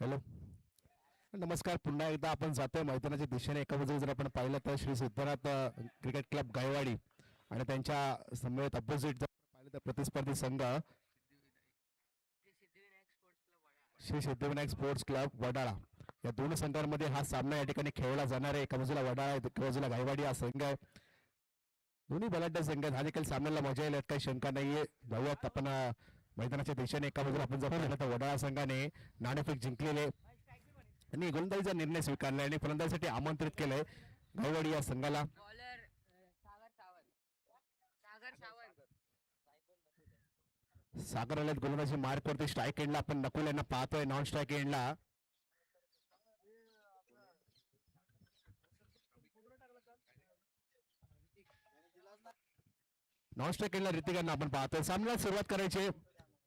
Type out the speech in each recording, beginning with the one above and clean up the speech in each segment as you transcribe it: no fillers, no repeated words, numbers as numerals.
Hello, नमस्कार. पुन्हा एकदा आपण जातोय मैदानाच्या दिशेने. एका बाजूला जर आपण पाहिलं तर श्री सिद्धनाथ क्रिकेट क्लब गायवाडी आणि त्यांच्या समवेत अपोजिट जर पाहिलं तर प्रतिस्पर्धी संघ श्री सिद्धिविनायक स्पोर्ट्स क्लब वडाळा. या दोन संघांमध्ये हा सामना या ठिकाणी खेळला जाणार आहे. एका बाजूला वडाळा आहे, एका बाजूला गायवाडी हा संघ आहे. दोन्ही बलाढ्य संघ आहेत. हा देखील सामन्याला मजा येईल, काही शंका नाहीये. जाऊयात आपण मैदानाच्या दिशेने. एका बाजूला आपण जर पाहिलं तर वडाळा संघाने नाणेफेक जिंकलेले आणि गोलंदाजीचा निर्णय स्वीकारला आणि फलंदाजीसाठी आमंत्रित केलंय गायवाडी या संघाला. सागर आलेत गोलंदाजी मार्क वरती. स्ट्राईक एंडला आपण नकुल यांना पाहतोय. नॉन स्ट्राईक एंडला ऋतिक यांना आपण पाहतोय. सामन्याला सुरुवात करायची.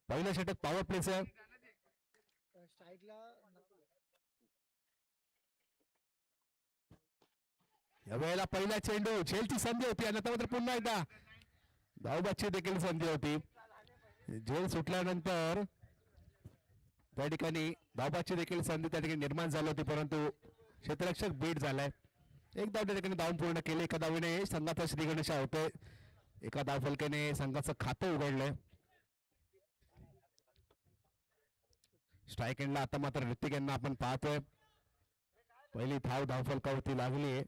पहिलं षटक पॉवर प्लेचं. या वेळेला पहिला चेंडू झेलची संधी होती आणि आता मात्र पुन्हा एकदा धावबाची देखील संधी होती. झेल सुटल्यानंतर त्या ठिकाणी धावबाची देखील संधी त्या ठिकाणी निर्माण झाली होती, परंतु क्षेत्ररक्षक बीट झालाय. एक धाव त्या ठिकाणी धावून पूर्ण केले. एका धावेने संघाचा श्रीगणेशा होतोय. एका धावफलकाने संघाचं खातं उघडलंय. स्ट्राईक एंडला आता मात्र ऋतिक यांना आपण पाहतोय. पहिली धाव धावफलकावरती लागली.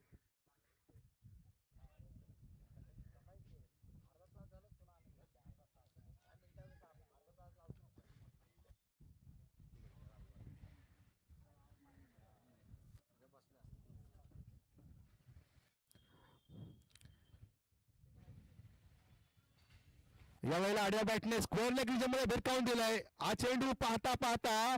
यावेळेला आडव्या बॅटने स्क्वेअर लेग रिजनमध्ये भिरकावून दिलाय. हा चेंडू पाहता पाहता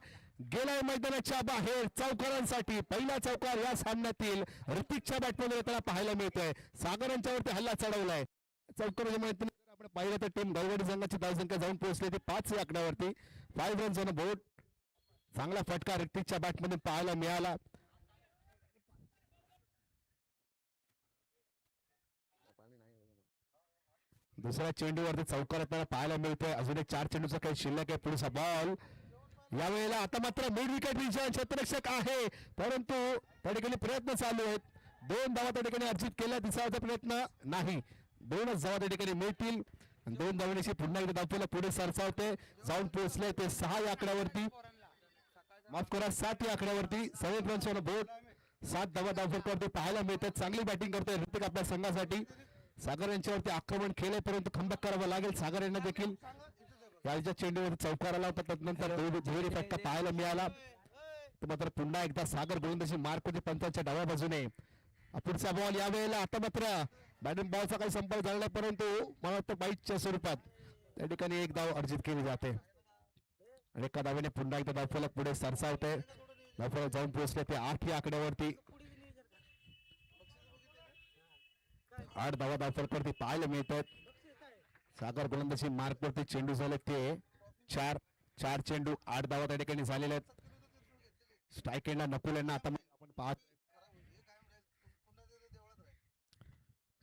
गेलाय मैदानाच्या बाहेर चौकारांसाठी. पहिला चौकार या सामन्यातील ऋतिकच्या बॅटमध्ये त्याला पाहायला मिळतोय. सागर यांच्यावरती हल्ला चढवलाय. चौकार जर आपण पाहिलं तर टीम गायवाडी संघाची धावसंख्या जाऊन पोहोचली ती 5 या आकड्यावरती. 5 रन्स ऑन बोर्ड. चांगला फटका ऋतिकच्या बॅटमधून पाहायला मिळाला. दुसऱ्या चेंडूवरती चौकार आपल्याला पाहायला मिळतोय. अजून एक 4 चेंडूचा काही शिल्लक आहे. पुढचा बॉल यावेळेला आता मात्र मिड विकेट रिजन क्षेत्ररक्षक आहे, परंतु त्या ठिकाणी प्रयत्न चालू आहेत. 2 धावा त्या ठिकाणी अर्जित केल्या. तिसरा प्रयत्न नाही. 2च धावा त्या ठिकाणी मिळतील. 2 धावण्याची पुन्हा एकदा धावफलक पुढे सरसावते. जाऊन पोहोचले ते 6 या आकड्यावरती. माफ करा 7 या आकड्यावरती. 7 रन्स ऑन बोर्ड. 7 धावा धावफलकावरती पाहायला मिळतात. चांगली बॅटिंग करतोय ऋतिक आपल्या संघासाठी. सागर यांच्यावरती आक्रमण केले, परंतु खंबक करावं लागेल. सागर यांना देखील याच्या चेंडूवर चौकार आला होता. त्यानंतर दुहेरी फटका पाहायला मिळाला. मात्र पुन्हा एकदा सागर गोलंदाजी मार्क होते पंचांच्या डाव्या बाजूने. पुढचा बॉल यावेळेला आता मात्र बॅटिंग बॉलचा काही संपर्क झाला नाही, परंतु मला वाटतं बाईटच्या स्वरूपात त्या ठिकाणी एक धाव अर्जित केली जाते आणि एका धावेने पुन्हा एकदा धावफलक पुढे सरसावते. धावफलक जाऊन पोहोचले ते 8 या आकड्यावरती. 8 धावा धावफलकावरती पाहायला मिळतात. सागर गोलंदाजी मार्क वरती. चेंडू झाले ते 4 चेंडू 8 धावा त्या ठिकाणी झालेल्या आहेत. स्ट्राईक एंडला नकुल यांना आता आपण पाहत.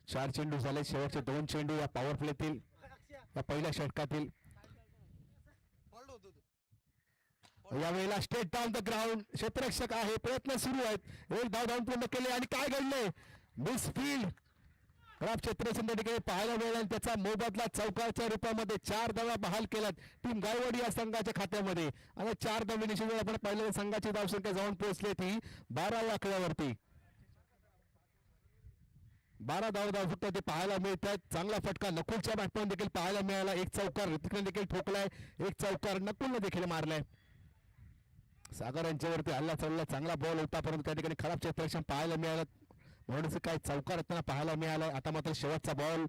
4 चेंडू झाले. शेवटचे 2 चेंडू या पॉवर प्लेतील या पहिल्या षटकातील. यावेळेला स्टेट डाऊन द ग्राउंड क्षेत्ररक्षक आहे. प्रयत्न सुरू आहेत. एक धाव धावून पूर्ण केले आणि काय घडले? मिसफील्ड खराब क्षेत्ररक्षण त्या ठिकाणी पाहायला मिळाला. त्याचा मोबदला चौकारच्या रूपामध्ये 4 धावा बहाल केल्यात टीम गायवाडी या संघाच्या खात्यामध्ये. आणि 4 धावेनिशी आपण पाहिलं संघाची धावसंख्या जाऊन पोहोचली ती 12 या आकड्यावरती. 12 धाव फक्त ते पाहायला मिळतात. चांगला फटका नकुलच्या बॅटमॅन देखील पाहायला मिळाला. एक चौकार ऋतिकने देखील ठोकलाय. एक चौकार नकुलने देखील मारलाय. सागर यांच्यावरती हल्ला चढला. चांगला बॉल होता, परंतु त्या ठिकाणी खराब क्षेत्ररक्षण पाहायला मिळालं म्हणून काही चौकार असताना पाहायला मिळालाय. आता मात्र शेवटचा बॉल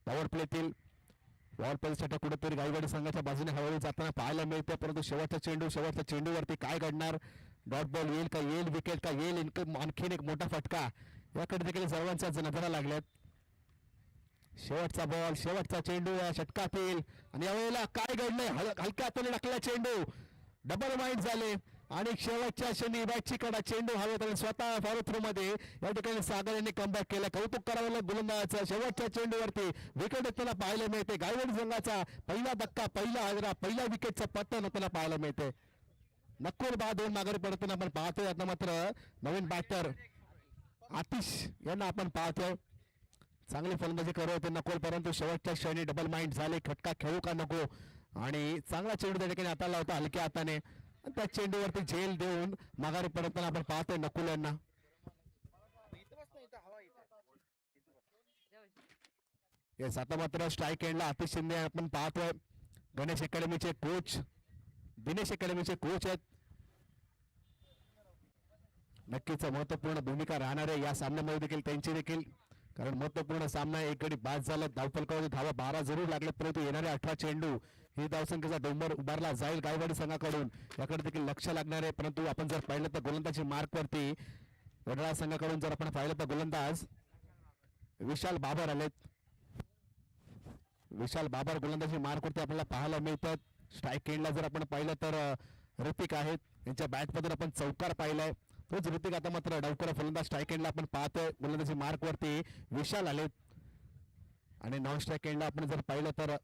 पॉवर प्लेतील. पॉवर प्लेसाठी कुठेतरी गायवाडी संघाच्या बाजूने हळूहळू जाताना पाहायला मिळते, परंतु शेवटच्या चेंडूवरती काय घडणार? डॉट बॉल येईल का? येईल विकेट का? येईल आणखीन एक मोठा फटका याकडे देखील सर्वांच्या नजरा लागल्यात. शेवटचा बॉल शेवटचा चेंडू या षटकातील आणि यावेळेला काय घडलंय? हलक्या हाताने टाकलेला चेंडू डबल माइंड झाले आणि शेवटच्या क्षणी बॅटची कडा चेंडू हवेत आणि स्वतः फॉलो थ्रो मध्ये या ठिकाणी सागर यांनी कमबॅक केला. कौतुक करावं लागलं गोलंदाजाचं. शेवटच्या चेंडूवरती विकेट येताना पाहायला मिळते. गायवाडी संघाचा पहिला धक्का, पहिला हादरा, पहिल्या विकेटचं पतन होताना पाहायला मिळते. नकुल दोन माघारी पडताना आपण पाहतोय. आता मात्र नवीन बॅटर आतिश यांना आपण पाहतोय. चांगली फलंदाजी करत होते नकुल, परंतु शेवटच्या क्षणी डबल माइंड झाले. खटका खेळू का नको, आणि चांगला चेंडू त्या ठिकाणी हाताला होता हलक्या हाताने. त्या चेंडूवरती झेल देऊन माघारी पडताना आपण पाहतोय नकुल यांना. येस, आता मात्र स्ट्राईक एंडला आतिश शिंदे आपण पाहतोय. गणेश अकॅडमीचे कोच, दिनेश अकॅडमीचे कोच आहेत. नक्कीच महत्वपूर्ण भूमिका राहणार आहे या सामन्यामध्ये देखील त्यांची देखील, कारण महत्वपूर्ण सामना. एक गडी बाद झाला, धावफलकावरती धावा 12 जरूर लागले, परंतु येणारे 18 चेंडू ही धावसंख्येचा डोंगर उभारला जाईल गायवाडी संघाकडून, याकडे देखील लक्ष लागणार आहे. परंतु आपण जर पाहिलं तर गोलंदाजी मार्कवरती वडोदरा संघाकडून जर आपण पाहिलं तर गोलंदाज विशाल बाबर आलेत. विशाल बाबर गोलंदाजी मार्कवरती आपल्याला पाहायला मिळतात. स्ट्राईक एंडला जर आपण पाहिलं तर ऋतिक आहेत, यांच्या बॅटमधून आपण चौकार पाहिलाय. तोच ऋतिक आता मात्र डावखुरा फलंदाज. स्ट्राईक एंडला आपण पाहतोय गोलंदाजी मार्कवरती विशाल आलेत, आणि नॉन स्ट्राईक एंडला आपण जर पाहिलं तर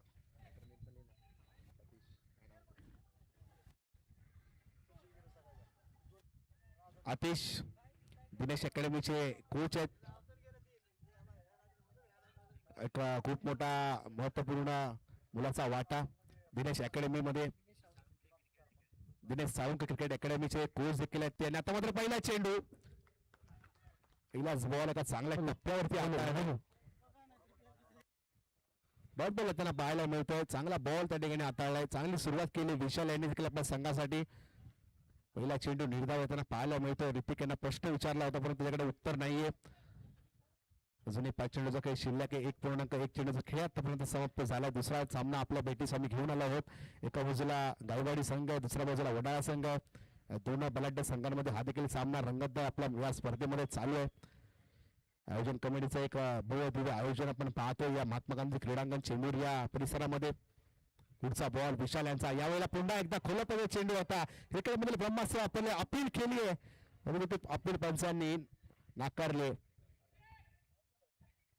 आतिश, दिनेश अकॅडमीचे कोच आहेत. एक खूप मोठा महत्वपूर्ण मुलाचा वाटा दिनेश अकॅडमी मध्ये. दिनेश साळुंके क्रिकेट अकॅडमीचे कोच देखील आहेत ते. आता मात्र पहिला चेंडू इलाज बॉल एका चांगल्या टप्प्यावरती आला. डॉट बॉल त्यांना पाहायला मिळतोय. चांगला बॉल त्या ठिकाणी हाताळलाय. चांगली सुरुवात केली विशाल यांनी देखील आपल्या संघासाठी. पहिला चेंडू निर्धाव येताना पाहायला मिळतोय. ऋतिक यांना प्रश्न विचारला होता, परंतु त्याच्याकडे उत्तर नाहीये. अजूनही 5 चेंडूचा काही शिल्लक आहे. 1.1 चेंडूचा खेळ आतापर्यंत समाप्त झाला. दुसरा सामना आपल्या भेटीस आम्ही घेऊन आलो आहोत. एका बाजूला गायवाडी संघ, दुसऱ्या बाजूला वडाळा संघ. दोन बलाढ्य संघांमध्ये हा देखील सामना रंगतदार आपल्या या स्पर्धेमध्ये चालू आहे. आयोजन कमिटीचं एक भव्य दिव्य आयोजन आपण पाहतोय या महात्मा गांधी क्रीडांगण चेंबूर या परिसरामध्ये. पुढचा बॉल विशाल यांचा. यावेळेला पुन्हा एकदा खोलपणे चेंडू होता. क्रिकेटमधील ब्रह्मास्त्र आपल्याला अपील केली आहे, परंतु ते अपील पंचांनी नाकारले.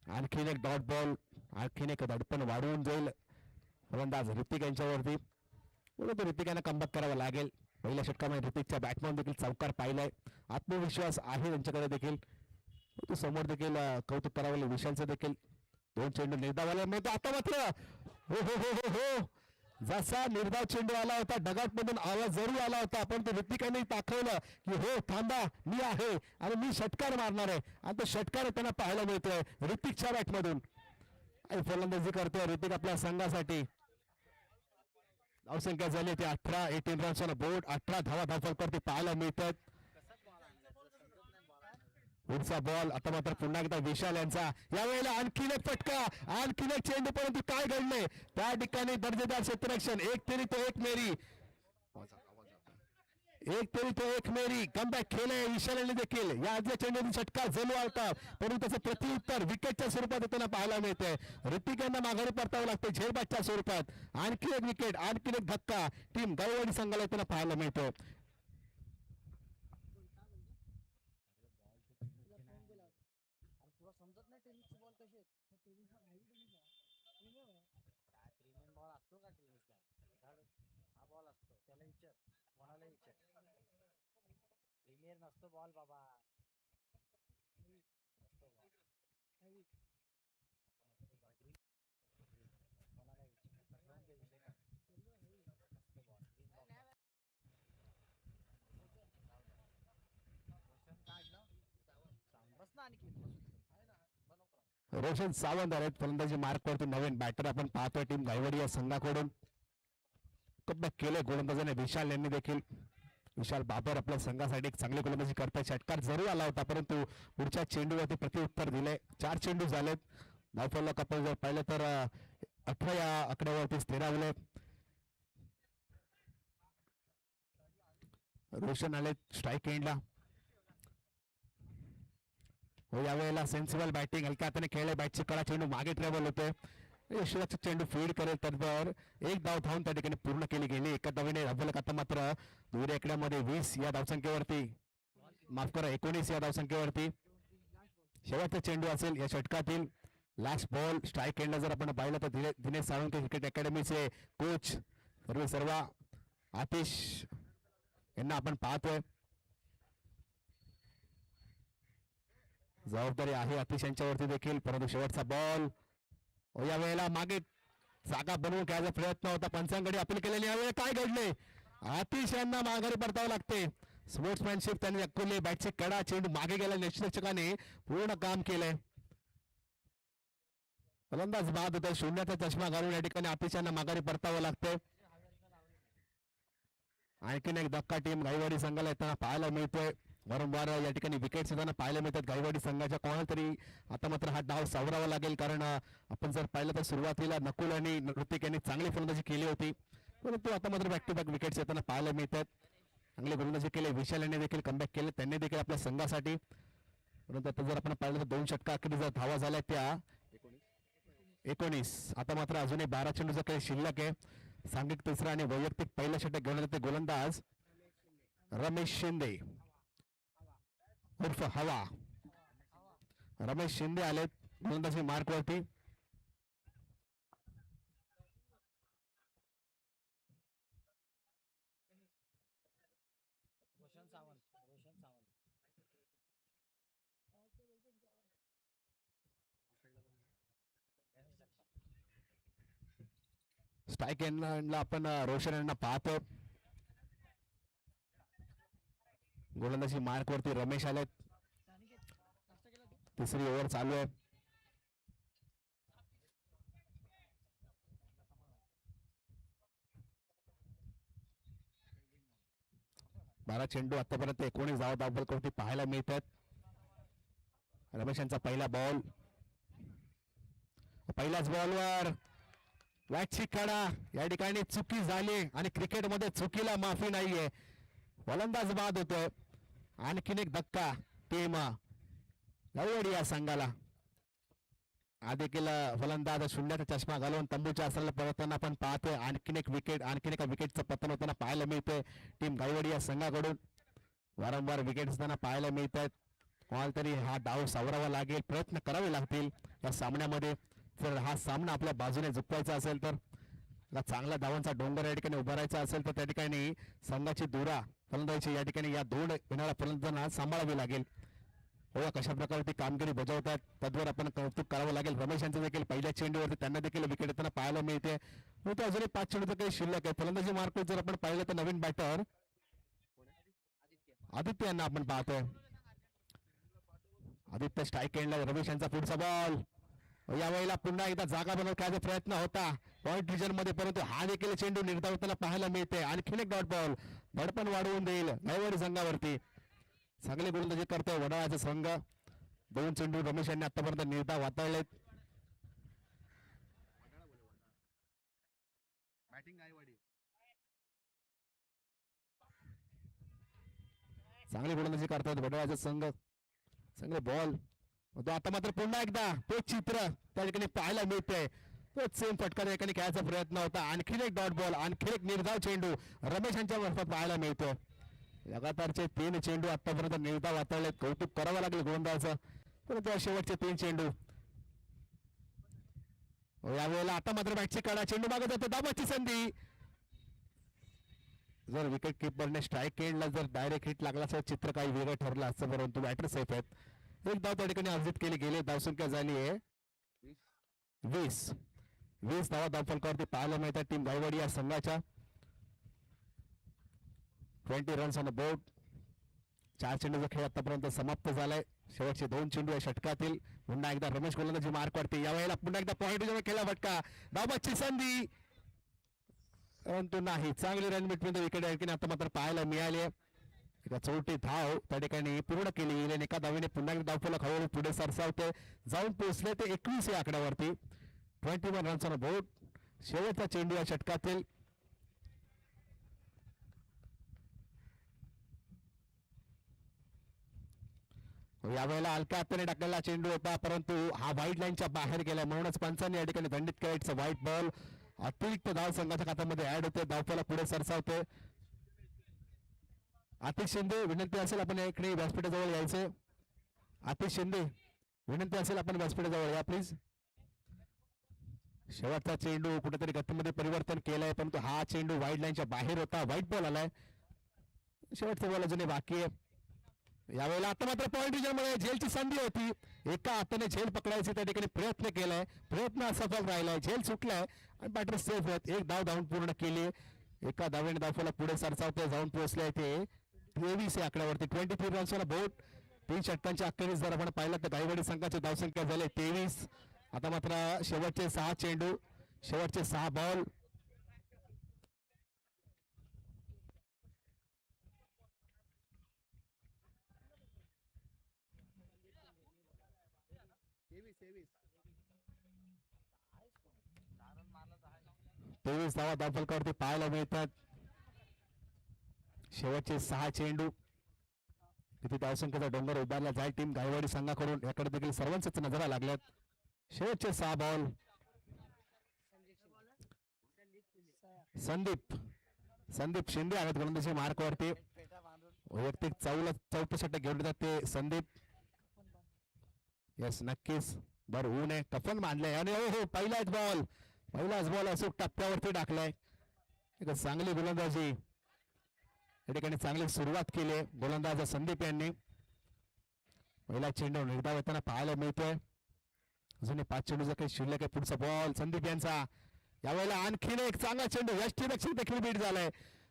आणखीन एक डॉट बॉल, आणखीन एक दडपण वाढवून जाईल फलंदाज ऋतिक यांच्यावरती, परंतु ऋतिक यांना कमबॅक करावा लागेल. पहिल्या षटकामध्ये ऋतिकच्या बॅटमॅन देखील चौकार पाहिलाय. आत्मविश्वास आहे त्यांच्याकडे देखील. तो समोर देखील कौतुक करावं लागेल विशालचं देखील. 2 चेंडू निर्धावाला मिळतो. आता मात्र हो हो हो हो हो जसा निर्धाव चेंडू आला होता, ढगात मधून आवाज जरूर आला होता, पण ते ऋतिकाने दाखवलं की हो थांबा, मी आहे आणि मी षटकार मारणार आहे. आणि तो षटकार त्यांना पाहायला मिळतोय ऋतिकच्या बॅटमधून. आणि फलंदाजी करतोय ऋतिक आपल्या संघासाठी. धावसंख्या झाली ती 18 रन्स ऑन बोर्ड. 18 धावा धावफलकावरती पाहायला मिळतात. पुढचा बॉल आता मात्र पुन्हा एकदा विशाल यांचा. यावेळेला आणखीन एक फटका, आणखीन एक चेंडू, परंतु काय घडले त्या ठिकाणी दर्जेदार क्षेत्ररक्षण. एक तेरी तो एक मेरी, एक तेरी तो एक मेरी कमबॅक केलंय विशाल यांनी देखील. या आजच्या चेंडूतून षटकार जणू आलता, परंतु त्याचं प्रत्युत्तर विकेटच्या स्वरूपात येताना पाहायला मिळतंय. ऋतिक यांना माघारी परतावं लागतं झेलबॅटच्या स्वरूपात. आणखी एक विकेट, आणखीन एक धक्का टीम गायवाडी संघाला येताना पाहायला मिळतो. नसतो बॉल बाबा. रोशन सावंत आहेत फलंदाजी मार्कवरती. नवीन बॅटर आपण पाहतोय टीम गायवाडी या संघाकडून. कमबॅक केले गोलंदाजाने विशाल यांनी देखील. विशाल बाबर आपल्या संघासाठी एक चांगली गोलंदाजी करताय. षटकार जरूर आला होता, परंतु पुढच्या चेंडूवरती प्रत्युत्तर दिले. 4 चेंडू झालेत. धावफलक आपण जर पाहिलं तर 18 या आकड्यावरती स्थिरावले. रोशन आले स्ट्राईक एंडला. हो, यावेळेला सेन्सिबल बॅटिंग, हलक्या हाताने खेळले. बॅटची कडा चेंडू मागे ट्रॅव्हल होते. यशराजचा चेंडू फीड करेल तर एक धाव धावून त्या ठिकाणी पूर्ण केली गेली. एका धावेने धावफलक आता मात्र दुहेरी आकड्यामध्ये 20 या धावसंख्येवरती, माफ करा 19 या धावसंख्येवरती. शेवटचा चेंडू असेल या षटकातील. लास्ट बॉल स्ट्राईक एंडला जर आपण पाहिलं तर दिनेश साळुंके क्रिकेट अकॅडमीचे कोच सर्व आतिश यांना आपण पाहतोय. जबाबदारी आहे अतिश यांच्यावरती देखील, परंतु शेवटचा बॉल या वेळेला मागे जागा बनवून खेळायचा प्रयत्न होता, पंचांकडे अपील केलेली. यावेळी काय घडले, अतिश यांना माघारी परतावं लागते. स्पोर्ट्समॅनशिप त्यांनी दाखवली, बॅटची कडा, चेंडू मागे गेला, निरीक्षकाने पूर्ण काम केलंय. फलंदाज बाद होता, शून्याचा चष्मा घालून या ठिकाणी अतिश यांना माघारी परतावं लागतंय. आणखीन एक धक्का टीम गायवाडी संघाला येताना पाहायला मिळतोय. वारंवार या ठिकाणी विकेट सुद्धा पाहायला मिळतात गायवाडी संघाच्या. कोणाला तरी आता मात्र हा डाव सावरावा लागेल, कारण आपण जर पाहिलं तर सुरुवातीला नकुल आणि ऋतिक यांनी चांगली फलंदाजी केली होती, परंतु आता मात्र बॅक टू बॅक विकेट्स येताना पाहायला मिळतात. चांगली फलंदाजी केली, विशाल यांनी देखील कमबॅक केले, त्यांनी देखील आपल्या संघासाठी. परंतु आता जर आपण पाहिलं तर 2 षटका अखेर जर धावा झाल्या त्या 19. आता मात्र अजूनही 12 चेंडूचा खेळ शिल्लक आहे. सांघिक तिसरा आणि वैयक्तिक पहिला षटक घेऊन येते गोलंदाज रमेश शिंदे उर्फ हवा. रमेश शिंदे आलेत गोलंदाजी मार्कवरती. रोशन सावंत. स्ट्राईक एंडला आपण रोशन यांना पाहतो. गोलंदाजी मार्कवरती रमेश आलेत. तिसरी ओव्हर चालू आहे. बारा चेंडू आतापर्यंत 19 धावा धावफलकावरती पाहायला मिळतात. रमेश यांचा पहिला बॉल, पहिल्याच बॉलवर बॅटची कडा, या ठिकाणी चुकी झाली आणि क्रिकेटमध्ये चुकीला माफी नाहीये. फलंदाज बाद होतोय. आणखीन एक धक्का टीम गायवाडी या संघाला. देखील फलंदाज शून्याचा चष्मा घालून तंबूच्या आसनाला परतताना आपण पाहतोय. आणखीन एका विकेटचं पतन होताना पाहायला मिळतंय टीम गायवाडी या संघाकडून. वारंवार विकेट असताना पाहायला मिळत आहेत. कोणाला तरी हा डाव सावरावा लागेल, प्रयत्न करावे लागतील या सामन्यामध्ये. जर हा सामना आपल्या बाजूने जिंकवायचा असेल तर, चांगला धावांचा डोंगर या ठिकाणी उभारायचा असेल तर त्या ठिकाणी संघाची धुरा फलंदाजी या ठिकाणी या 2 येणाऱ्या फलंदाजांना सांभाळावी लागेल. हो, कशा प्रकारे ती कामगिरी बजावतात त्याद्वारे आपण कौतुक करावं लागेल. रमेश यांचं देखील पहिल्या चेंडूवरती त्यांना देखील विकेट येताना पाहायला मिळते. तो अजूनही 5 चेंडूचं काही शिल्लक आहे. फलंदाजी मार्क जर आपण पाहिलं तर नवीन बॅटर आदित्य यांना आपण पाहतोय. आदित्य स्ट्राईक एंडला. रमेश यांचा पुढचा बॉल, यावेळेला पुन्हा एकदा जागा बनवून खेळायचा प्रयत्न होता पॉइंट रिजन मध्ये, परंतु हा देखील चेंडू निर्धावताना पाहायला मिळते. आणखीन एक डॉट बॉल धडपण वाढवून देईल गायवाडी संघावरती. चांगली गोलंदाजी करतोय वडाळ्याचा संघ. 2 चेंडू रमेश यांनी आतापर्यंत निर्धाव हाताळलेत. चांगली गोलंदाजी करतायत वडाळ्याचा संघ. चांगले बॉल, आता मात्र पुन्हा एकदा ते चित्र त्या ठिकाणी पाहायला मिळतंय. तोच सेम फटका त्या ठिकाणी खेळायचा प्रयत्न होता. आणखीन एक डॉट बॉल, आणखीन एक निर्धाव चेंडू रमेश यांच्या मार्फत पाहायला मिळतो. लगातारचे 3 चेंडू आतापर्यंत निर्धाव हाताळलेत. कौतुक करावं लागेल गोलंदाजाचं. परंतु शेवटचे 3 चेंडू यावेळेला आता मात्र बॅटची काढा, चेंडू मागे जातो, दाबाची संधी. जर विकेट किपरने स्ट्राईक एंडला जर डायरेक्ट हिट लागला असं चित्र काही वेगळं ठरलं असतं, परंतु बॅटर सेफ आहेत. एक धाव त्या ठिकाणी अर्जित केली गेली. धावसंख्या झाली आहे 20 धावा धावफलकावरती पाहायला मिळतात टीम गायवाडी या संघाच्या. 20 रन्स ऑन द बोर्ड. 4 चेंडूचा खेळ आतापर्यंत समाप्त झालाय. शेवटचे 2 चेंडू या षटकातील. पुन्हा एकदा रमेश गोलंदाजी मार्क वाढते. यावेळेला पुन्हा एकदा पॉइंट खेळला फटका, धावाची संधी, परंतु नाही. चांगली रन बिटवीन द विकेट आणखी आता मात्र पाहायला मिळाली. एका चौथी धाव त्या ठिकाणी पूर्ण केली गेली. एका धावेने पुन्हा एकदा धावफलक हळूहळू पुढे सरसावते, जाऊन पोहोचले ते 21 या आकड्यावरती. 21 रन्स ऑन बोर्ड. शेवटचा चेंडू या षटकातील. यावेळेला हलक्या हाताने टाकलेला चेंडू होता, परंतु हा व्हाईट लाईनच्या बाहेर गेला, म्हणूनच पंचांनी या ठिकाणी दंडित करायचं. व्हाईट बॉल अतिरिक्त धाव संघाच्या खात्यामध्ये ऍड होते. धावफलक पुढे सरसावते. आतिश शिंदे विनंती असेल आपण इकडे व्यासपीठाजवळ यायचे. आतिश शिंदे विनंती असेल आपण व्यासपीठाजवळ या प्लीज. शेवटचा चेंडू कुठेतरी गतीमध्ये परिवर्तन केलंय, परंतु हा चेंडू वाईड लाईनच्या बाहेर होता. व्हाईट बॉल आलाय. शेवटचं बॉल अजूनही बाकी आहे. यावेळेला आता मात्र पॉइंट मध्ये झेलची संधी होती. एका हाताने झेल पकडायचे त्या ठिकाणी प्रयत्न केलाय, प्रयत्न असफल राहिलाय, झेल सुटलाय आणि बॅटर सेफ आहेत. एक धाव धावून पूर्ण केली. एका धावेने धावफला पुढे सरसावते जाऊन पोहोचले ते 23 या आकड्यावरती. 23 रन्सला बोट 3 षटकांच्या अखेरीस जर आपण पाहिलं तर गायवाडी संघाची धावसंख्या झाली 23. आता मात्र शेवटचे 6 चेंडू, शेवटचे 6 बॉल. कारण मारलं तर आहे. 23 धावा धावफलकावरती पाहायला मिळतात. शेवटचे 6 चेंडू. किती धावसंख्येचा डोंगर उभारला जाईल टीम गायवाडी संघाकडून, याकडे देखील सर्वांच्याच नजरा लागल्यात. शेवटचे 6 बॉल. संदीप शिंदे आहेत गोलंदाजी मार्कवरती. पेटा बांधून वैयक्तिक चौथं षटक घेऊन येतात ते संदीप. यस नक्कीच. बरं ऊन आहे, कफन बांधलंय आणि हो पहिलाच बॉल अचूक टप्प्यावरती टाकलाय. एक चांगली गोलंदाजी या ठिकाणी, चांगली सुरुवात केली आहे गोलंदाज संदीप यांनी. पहिला चेंडू निर्धाव येताना पाहायला मिळतोय. अजूनही 5 चेंडूचा काही शिल्लक आहे. पुढचा बॉल संदीप यांचा. यावेळेला आणखीन एक चांगला चेंडू, यष्टीरक्षक देखील बीट झालाय.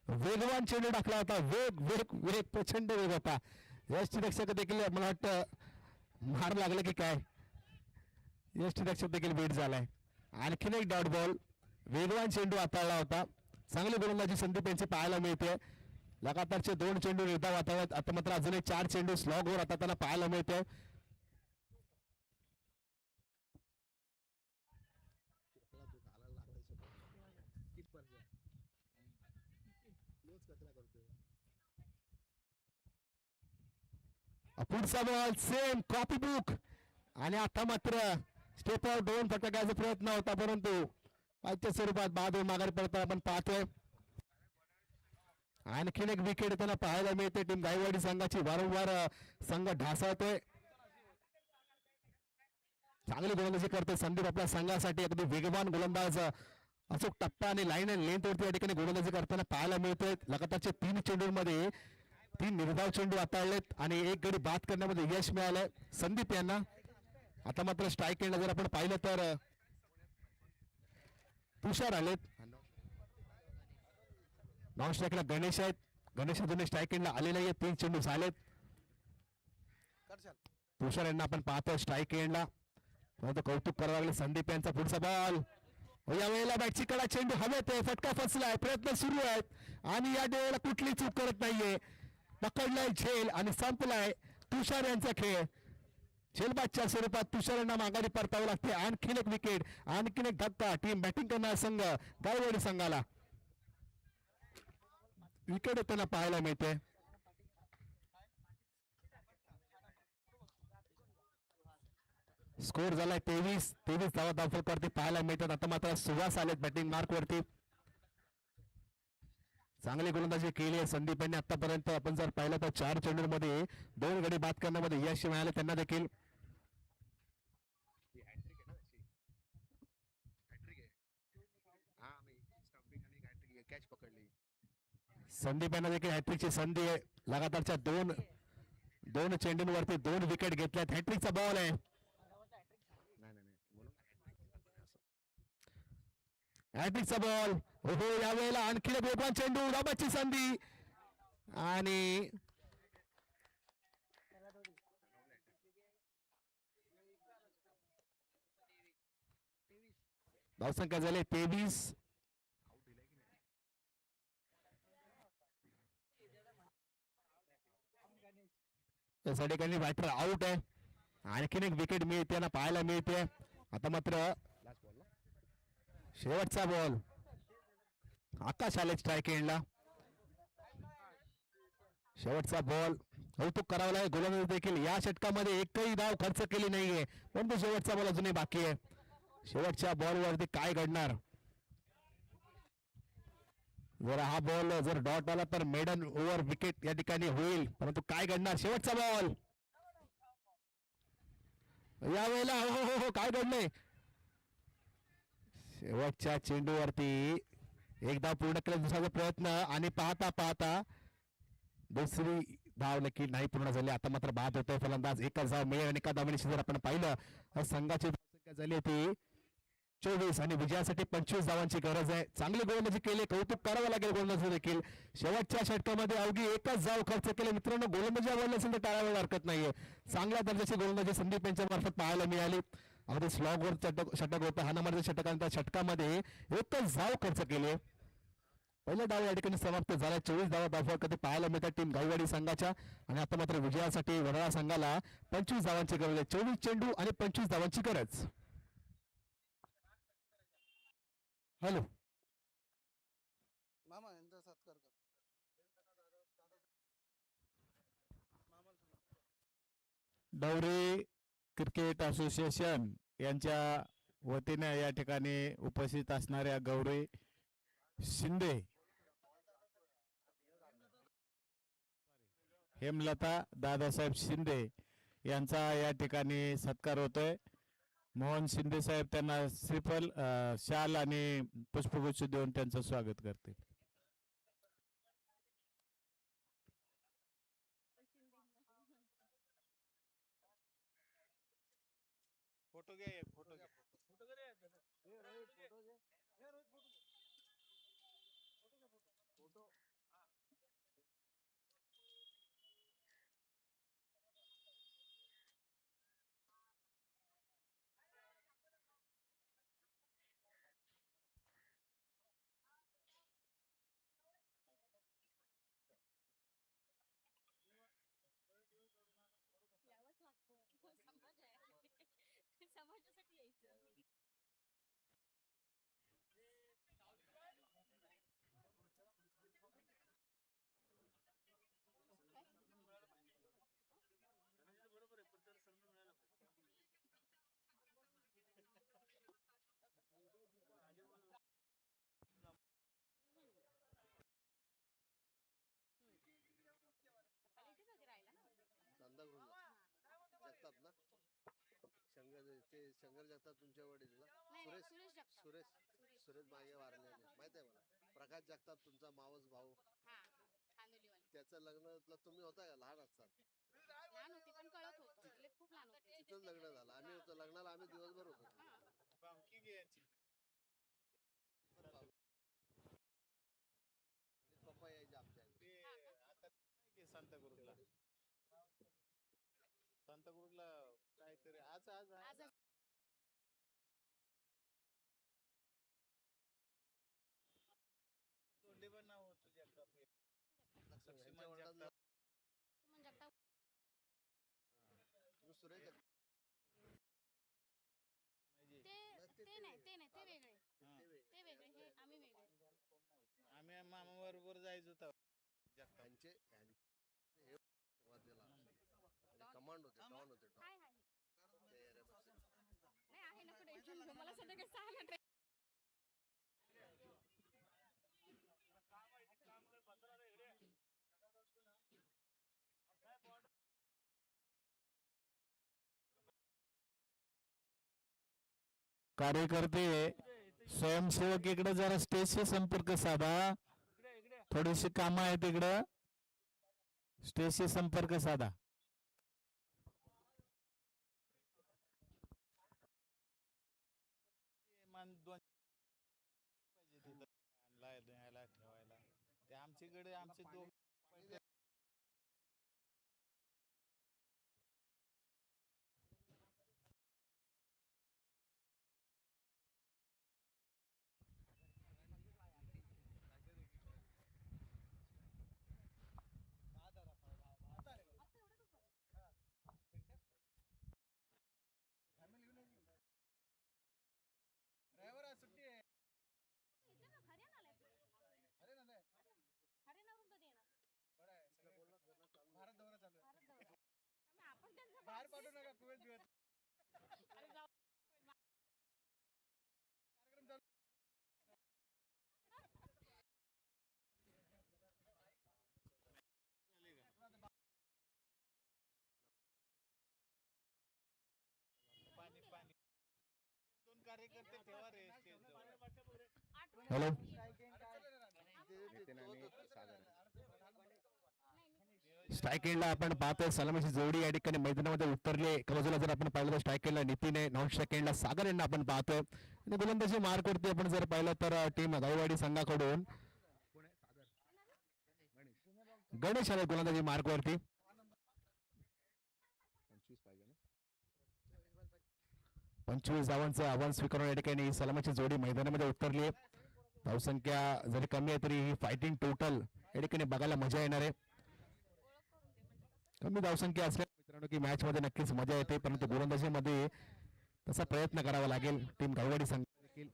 वेगवान चेंडू टाकला होता, वेग प्रचंड वेग होता. यष्टीरक्षक देखील मला वाटतं मार लागलं की काय, यष्टीरक्षक देखील बीट झालाय. आणखीन एक डॉट बॉल, वेगवान चेंडू हाताळला होता. चांगली गोलंदाजी संदीप यांची पाहायला मिळते. लगातारचे 2 चेंडू निर्धाव हाताळत. आता मात्र अजून 4 चेंडू स्लॉग वर आता त्यांना पाहायला मिळते. पुढचा बॉल सेम कॉपी बुक आणि आता मात्र स्टेप आउट 2 फटकायचा प्रयत्न होता, परंतु आजच्या स्वरूपात बाद माघारी पडताना आपण पाहतोय. आणखीन एक विकेट त्यांना पाहायला मिळते. टीम गायवाडी संघाची वारंवार संघ ढासळतोय. चांगली गोलंदाजी करते संदीप आपल्या संघासाठी. अगदी वेगवान गोलंदाज, अचूक टप्पा आणि लाईन अँड लेंथ वरती या ठिकाणी गोलंदाजी करताना पाहायला मिळतोय. लगातारच्या 3 चेंडूंमध्ये 3 निर्धाव चेंडू हाताळलेत आणि 1 गडी बाद करण्यामध्ये यश मिळालंय संदीप यांना. आता मात्र स्ट्राईक एंडला जर आपण पाहिलं तर तुषार आलेत. नॉन स्ट्राईकला गणेश आहेत. गणेश अजून स्ट्राईक एंडला आले नाहीये. 3 चेंडू झालेत. तुषार यांना आपण पाहतोय स्ट्राईक एंडला, परंतु कौतुक करावं लागले संदीप यांचा. पुढचा बॉल, यावेळेला बॅटची कडा चेंडू हवेत आहे, फटका फसलाय, प्रयत्न सुरू आहेत आणि या वेळेला कुठली चूक करत नाहीये. पकडलाय झेल आणि संपलाय तुषार यांचा खेळ. झेलबादच्या स्वरूपात तुषार यांना माघारी परतावं लागते. आणखीन एक विकेट, आणखीन एक धक्का टीम बॅटिंग करणारा संघ गायवाडी संघाला. विकेट त्यांना पाहायला मिळते. स्कोर झालाय 23 धावा धावफलकावरती पाहायला मिळतात. आता मात्र सुहास आलेत बॅटिंग मार्क वरती. चांगली गोलंदाजी केली आहे संदीप यांनी आतापर्यंत. आपण जर पाहिलं तर 4 चेंडूंमध्ये 2 गडी बाद करण्यामध्ये यश मिळाले त्यांना देखील. संदीप यांना देखील हॅट्रिकची संधी आहे. लगातारच्या 2 चेंडूंवरती 2 विकेट घेतल्यात. हॅट्रिकचा बॉल आहे. हॅट्रिकचा बॉल. हो यावेळेला आणखी एक वेगवान चेंडू, दाबाची संधी आणि धावसंख्या झाली 23. या ठिकाणी बॅटर आउट आहे. आणखीन एक विकेट मिळते ना पाहायला मिळते. आता मात्र शेवटचा बॉल, आकाश आले स्ट्राईक एंडला. शेवटचा बॉल, कौतुक करावं लागेल गोलंदाज देखील या षटकामध्ये एकही धाव खर्च केली नाहीये, परंतु शेवटचा बॉल अजूनही बाकी आहे. शेवटच्या बॉलवरती काय घडणार? जर हा बॉल जर डॉट आला तर मेडन ओव्हर विकेट या ठिकाणी होईल, परंतु काय घडणार? शेवटचा बॉल यावेळेला हो काय घडलंय? शेवटच्या चेंडूवरती एकदा पूर्ण केला दुसरा प्रयत्न आणि पाहता पाहता दुसरी धाव नक्की नाही पूर्ण झाली. आता मात्र बाद होतोय फलंदाज. एकच धाव मिळेल आणि एका धावेनिशी जर आपण पाहिलं तर संघाची धावसंख्या झाली होती 24 आणि विजयासाठी 25 धावांची गरज आहे. चांगली गोलंदाजी केली, कौतुक करावं लागेल गोलंदाजी देखील. शेवटच्या षटकामध्ये अवघी एकच धाव खर्च केली. मित्रांनो, गोलंदाजी आवडली असेल तर टाळायला हरकत नाहीये. चांगल्या दर्जाची गोलंदाजी संदीप यांच्या मार्फत पाहायला मिळाली. अगदी स्लॉगवर षटक होतं. हाणामारीच्या षटकांच्या षटकामध्ये एकच धाव खर्च केली. पहिला डाव या ठिकाणी समाप्त झाला. 24 धावा धावा कधी पाहायला मिळतात टीम गाववाडी संघाच्या. आणि आता मात्र विजयासाठी वडाळा संघाला 25 धावांची गरज आहे. 24 चेंडू आणि 25 धावांची गरज. हॅलो, मामा यांचा सत्कार कर. डवरे क्रिकेट असोसिएशन यांच्या वतीने या ठिकाणी उपस्थित असणाऱ्या गौरी शिंदे, हेमलता दादासाहेब शिंदे यांचा या ठिकाणी सत्कार होतोय. मोहन शिंदे साहेब त्यांना श्रीफल, शाल आणि पुष्पगुच्छ देऊन त्यांचं स्वागत करतील. फोटो घ्या, एक फोटो घ्या. यावंच लागतं. समाज आहे. समाजासाठी यायचं. खाली इथेच होते राहायला ना. सांदागृहला जगताप ना, शंकर ते शंकर जगताप तुमच्या वडील ना. नाही, सुरेश सुरेश जगताप. सुरेश सुरेश मागे वारलेले माहित आहे मला. प्रकाश जगताप तुमचा मावस भाऊ, हा, खांदोलीवाली. त्याचं लग्न तुम्ही होता का? लहान असतात लहान होती पण कळत होतं. तिथले खूप लहान होते. तिथंच लग्न झालं. आम्ही होतो लग्नाला, आम्ही दिवसभर होतो. हा. पप्पा यायचे आमच्याकडे. सांताक्रूजला सांताक्रूजला काहीतरी आज आज आज तोंडी पण नाव होतं जगताप. यांच्या वडिलांना सुमन जगताप. तुम्ही सुरेश जगताप ते ते नाही, ते नाही, ते वेगळे. हा. ते वेगळे, हे आम्ही वेगळे. आम्ही मामा बरोबर जायचो होतो. त्यांचे हे सुरुवातीला कमांड होते, डॉन होते, डॉन. हाय हाय. ते रे बस. नाही आहे ना पुढे. मला सध्या काही सांगा. कार्यकर्ते स्वयंसेवक इकडे जरा स्टेजशी संपर्क साधा. थोडीशी कामं आहेत इकडं, स्टेजशी संपर्क साधा. ठेवायला ते आमच्याकडे आमचे दोघ बाहेर पाठवू नका, कुवेत बिवेत. पाणी पाणी दोन कार्यकर्ते ठेवा रे स्टेजवर. हॅलो, ते- ते- ते- नाही, मी स्ट्राईक एंडला आपण पाहतोय सलामीची जोडी या ठिकाणी मैदानामध्ये उतरली. एका बाजूला जर आपण पाहिलं तर स्ट्राईक एंडला नितीन आहे, नॉन स्ट्राईक एंडला सागर यांना आपण पाहतोय. आणि गोलंदाजी मार्क वरती आपण जर पाहिलं तर टीम गाववाडी संघाकडून गणेश आले गोलंदाजी मार्क वरती. 25 धावांचं आव्हान स्वीकारून या ठिकाणी सलामीची जोडी मैदानामध्ये उतरली आहे. धावसंख्या जरी कमी आहे तरी ही फायटिंग टोटल या ठिकाणी बघायला मजा येणार आहे. कमी धावसंख्या असल्या मित्रांनो की मॅच मध्ये नक्कीच मजा येते, परंतु गोलंदाजीमध्ये तसा प्रयत्न करावा लागेल टीम गाववाडी संघ देखील.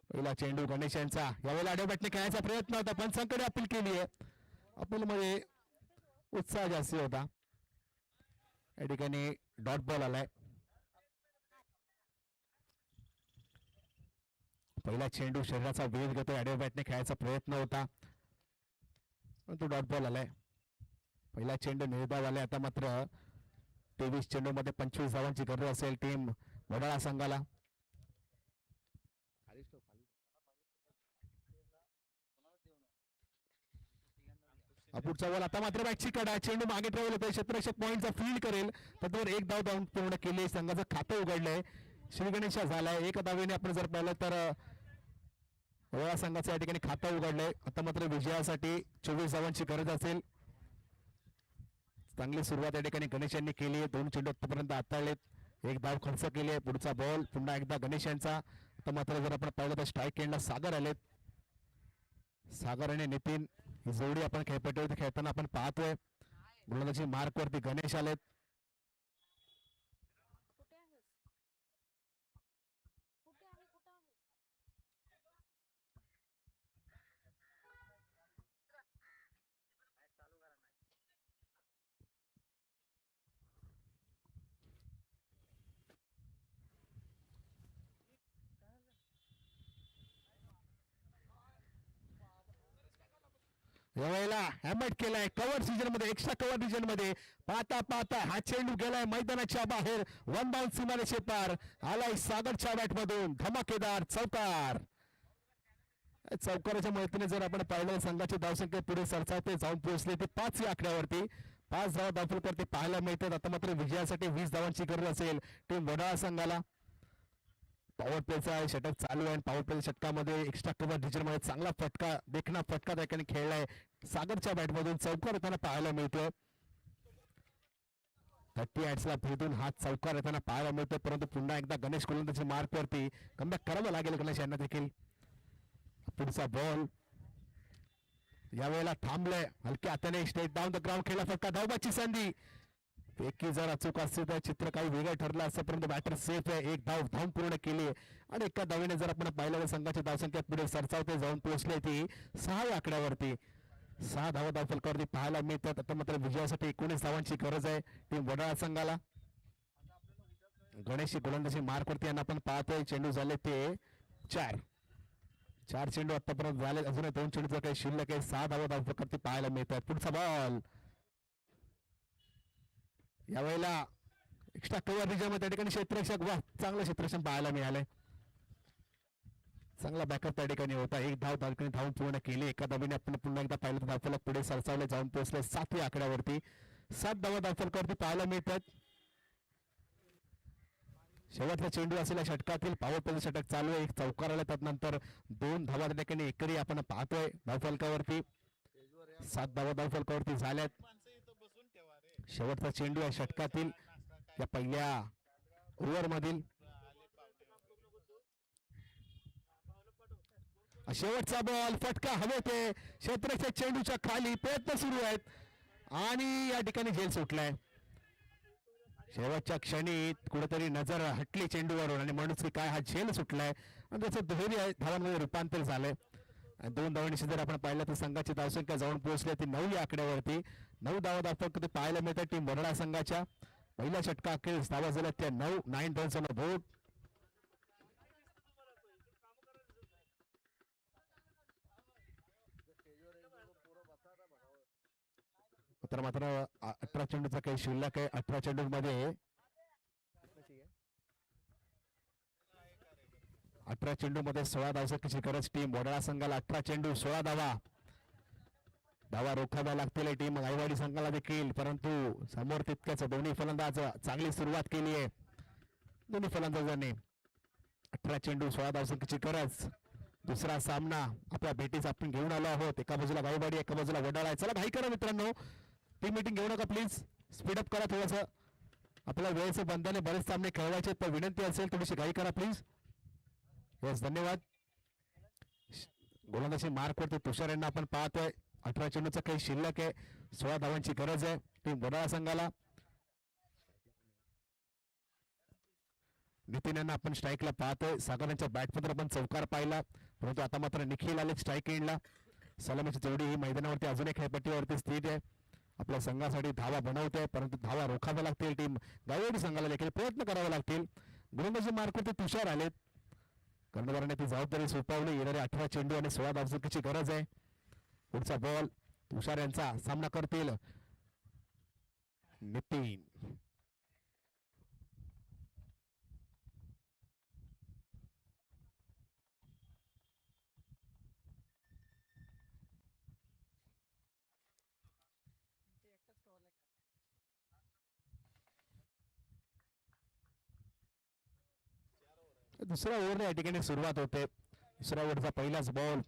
पहिला चेंडू गणेश यांचा, यावेळेला आडव्या बॅटने खेळायचा प्रयत्न होता, पंचांकडे अपील केली आहे. अपील मध्ये उत्साह जास्ती होता. या ठिकाणी डॉट बॉल आलाय. पहिला चेंडू शरीराचा वेध घेतो, आडव्या बॅटने खेळायचा प्रयत्न होता परंतु डॉट बॉल आलाय. पहिला चेंडू निर्धाव आलाय. आता मात्र 23 चेंडू मध्ये 25 धावांची गरज असेल टीम वडाळा संघाला. पुढचा बॉल, आता मात्र बॅटची कडा, चेंडू मागे ट्रॅव्हल होतोय, क्षेत्ररक्षक पॉईंटचा फील्ड करेल, त्यावर एक धाव धावून पूर्ण केली. संघाचं खातं उघडलंय, श्री गणेश झालाय. एका धावेने आपण जर पाहिलं तर वडाळा संघाचं या ठिकाणी खातं उघडलंय. आता मात्र विजयासाठी 24 धावांची गरज असेल. चांगली सुरुवात या ठिकाणी गणेश यांनी केली आहे. 2 चेंडू आतापर्यंत हाताळलेत, एक धाव खर्च केली आहे. पुढचा बॉल पुन्हा एकदा गणेश यांचा. आता मात्र जर आपण पाहिलं तर स्ट्राईक एंडला सागर आलेत. सागर आणि नितीन ही जोडी आपण खेळपट्टीवरती खेळताना आपण पाहतोय. गोलंदाजी मार्क वरती गणेश आलेत. कुठे आहेस? कुठे आहे? कुठे आहेस? यावेळेला हॅमट केलाय कव्हर सीजन मध्ये, एक्स्ट्रा कव्हर रिजन मध्ये. पाहता पाहता हा चेंडू गेलाय मैदानाच्या बाहेर, वन बाउंड सीमारेषे पार. आलाय सागरच्या बॅट मधून धमाकेदार चौकार. चौकाराच्या मदतीने जर आपण पाहिलं संघाची धावसंख्या पुढे सरसावते जाऊन पोहोचले ते 5 या आकड्यावरती. 5 धावा धावफलक पाहायला मिळतात. आता मात्र विजयासाठी 20 धावांची गरज असेल टीम वडाळा संघाला. पॉवर प्लेचा षटक चालू आहे. पॉवर प्ले षटकामध्ये एक्स्ट्रा कव्हर रिजन मध्ये चांगला फटका, देखणा फटका त्या ठिकाणी खेळलाय. सागरच्या बॅट मधून चौकार येताना पाहायला मिळतोय. 30 ला भेटून हा चौकार येताना पाहायला मिळतोय, परंतु पुन्हा एकदा गणेश गोलंदाजी मार्क वरती कमबॅक करावं लागेल गणेश यांना देखील. पुढचा बॉल यावेळेला थांबलाय, हलक्या हाताने स्ट्रेट डाऊन द ग्राउंड खेळला फटका, धावबाची संधी. पैकी जर अचूक असते तर चित्र काही वेगळं ठरलं असं, परंतु बॅटर सेफ आहे. एक धाव धावून पूर्ण केली आणि एका धावेने जर आपण पाहिलं तर संघाची धावसंख्या पुढे सरसावते जाऊन पोहोचली ती 6 या आकड्यावरती. 6 धावा धावफलकावरती पाहायला मिळतात. आता मात्र विजयासाठी 19 धावांची गरज आहे टीम वडाळा संघाला. गणेश गोलंदाजी मार्क वरती यांना आपण पाहतोय. चेंडू झाले ते 4 चेंडू आतापर्यंत झाले, अजून 2 चेंडूचं काही शिल्लक आहे. 6 धावा धावफलकावरती पाहायला मिळतात. पुढचा बॉल यावेळेला एक्स्ट्रा कव्हर रिजन मध्ये त्या ठिकाणी क्षेत्ररक्षक, वा चांगलं क्षेत्ररक्षण पाहायला मिळालंय. चांगला बॅकअप त्या ठिकाणी होता. एक धाव त्या ठिकाणी धावून पूर्ण केली. एका धावेने आपण पुन्हा एकदा पाहिलं तर धावफलक पुढे सरसावले जाऊन पोहोचले 7 या आकड्यावरती. 7 धावा धावफलकावरती पाहायला मिळतात. शेवटचा चेंडू असलेल्या षटकातील पॉवर प्ले षटक चालू आहे. एक चौकार आला, त्यानंतर 2 धावा त्या ठिकाणी एकरी आपण पाहतोय धावफलकावरती. 7 धावा धावफलकावरती झाल्यात. शेवटचा चेंडू या षटकातील या पहिल्या ओव्हर मधील. शेवटचा बॉल, फटका हवेत आहे. क्षेत्ररक्षक चेंडूच्या खाली, प्रयत्न सुरू आहेत आणि या ठिकाणी झेल सुटलाय. शेवटच्या क्षणी कुठेतरी नजर हटली चेंडूवरून आणि म्हणूनच की काय हा झेल सुटलाय आणि त्याचं दुहेरी धावांमध्ये रूपांतर झालंय. 2 धावांनी जर आपण पाहिलं तर संघाची धावसंख्या जाऊन पोहोचली ती 9 या आकड्यावरती. 9 धावा धावफलक ते पाहायला मिळतात टीम वडाळा संघाच्या. पहिल्या षटका अखेर धावा झाल्या त्या 9 रन्स ऑन द बोर्ड. तर मात्र 18 चेंडूचा काही शिल्लक आहे. 18 चेंडू मध्ये 16 धावसंख्येची गरज टीम वडाळा संघाला. 18 चेंडू 16 धावा. धावा रोखाव्या लागतील टीम गायवाडी संघाला देखील, परंतु समोर तितक्याच दोन्ही फलंदाज चांगली सुरुवात केली आहे. दोन्ही फलंदाजांनी 18 चेंडू 16 धावसंख्येची गरज. दुसरा सामना आपल्या भेटीस आपण घेऊन आलो आहोत. एका बाजूला गायवाडी, एका बाजूला वडाळा. चला घाई करा मित्रांनो, टीम मीटिंग घेऊ नका प्लीज, स्पीडअप करा थोडस. आपल्याला वेळेचे बंधने बरेच सामने खेळवायचे, तर विनंती असेल थोडीशी घाई करा प्लीज. यस, धन्यवाद. गोलंदाजी मार्क वरती तुषार यांना आपण पाहतोय. 18 चेंडूचा काही शिल्लक आहे, 16 धावांची गरज आहे टीम वडाळा संघाला. नितीन यांना आपण स्ट्राईकला पाहतोय. सागरांच्या बॅटमध्ये आपण चौकार पाहिला, परंतु आता मात्र निखिल आले स्ट्राईक एंडला. सलामीची जोडी ही मैदानावरती अजून एक खेळपट्टीवरती स्थित आहे. आपल्या संघासाठी धावा बनवते, परंतु धावा रोखाव्या लागतील. टीम गायवाडी संघाला देखील प्रयत्न करावे लागतील. गोलंदाजी मार्कवरती तुषार आलेत. कर्णधाराने ती जबाबदारी सोपवली. येणारे 18 चेंडू आणि 16 धावसंख्येची गरज आहे. पुढचा बॉल तुषार यांचा सामना करतील नितीन. दुसऱ्या ओव्हरला या ठिकाणी सुरुवात होते. दुसऱ्या ओव्हरचा पहिलाच बॉल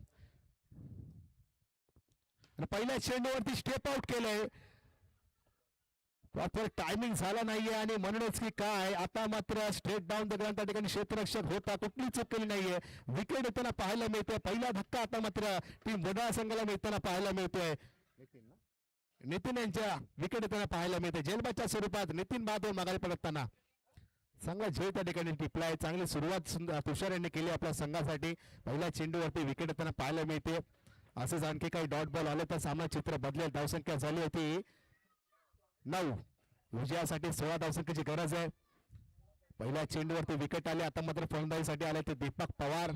आणि पहिल्या चेंडूवरती स्टेप आउट केलंय. प्रॉपर टायमिंग झाला नाहीये आणि म्हणूनच की काय आता मात्र स्ट्रेट डाऊन द ग्राउंड त्या ठिकाणी क्षेत्ररक्षक होता, कुठली चूक केली नाहीये. विकेट येताना पाहायला मिळतोय. पहिला धक्का आता मात्र टीम वडाळा संघाला मिळताना पाहायला मिळतोय. नितीन यांच्या विकेट येताना पाहायला मिळते. जेलबाच्या स्वरूपात नितीन बहादूर माघारी पडताना चांगला झेल त्या ठिकाणी टिपलाय. चांगली सुरुवात तुषार यांनी केली आपल्या संघासाठी. पहिल्या चेंडूवरती विकेट येताना पाहायला मिळते. असंच आणखी काही डॉट बॉल आले तर सामना चित्र बदलेल. धावसंख्या झाली होती 9. विजयासाठी 16 धावसंख्येची गरज आहे. पहिल्या चेंडूवरती विकेट आले. आता मात्र फलंदाजीसाठी आले ते दीपक पवार.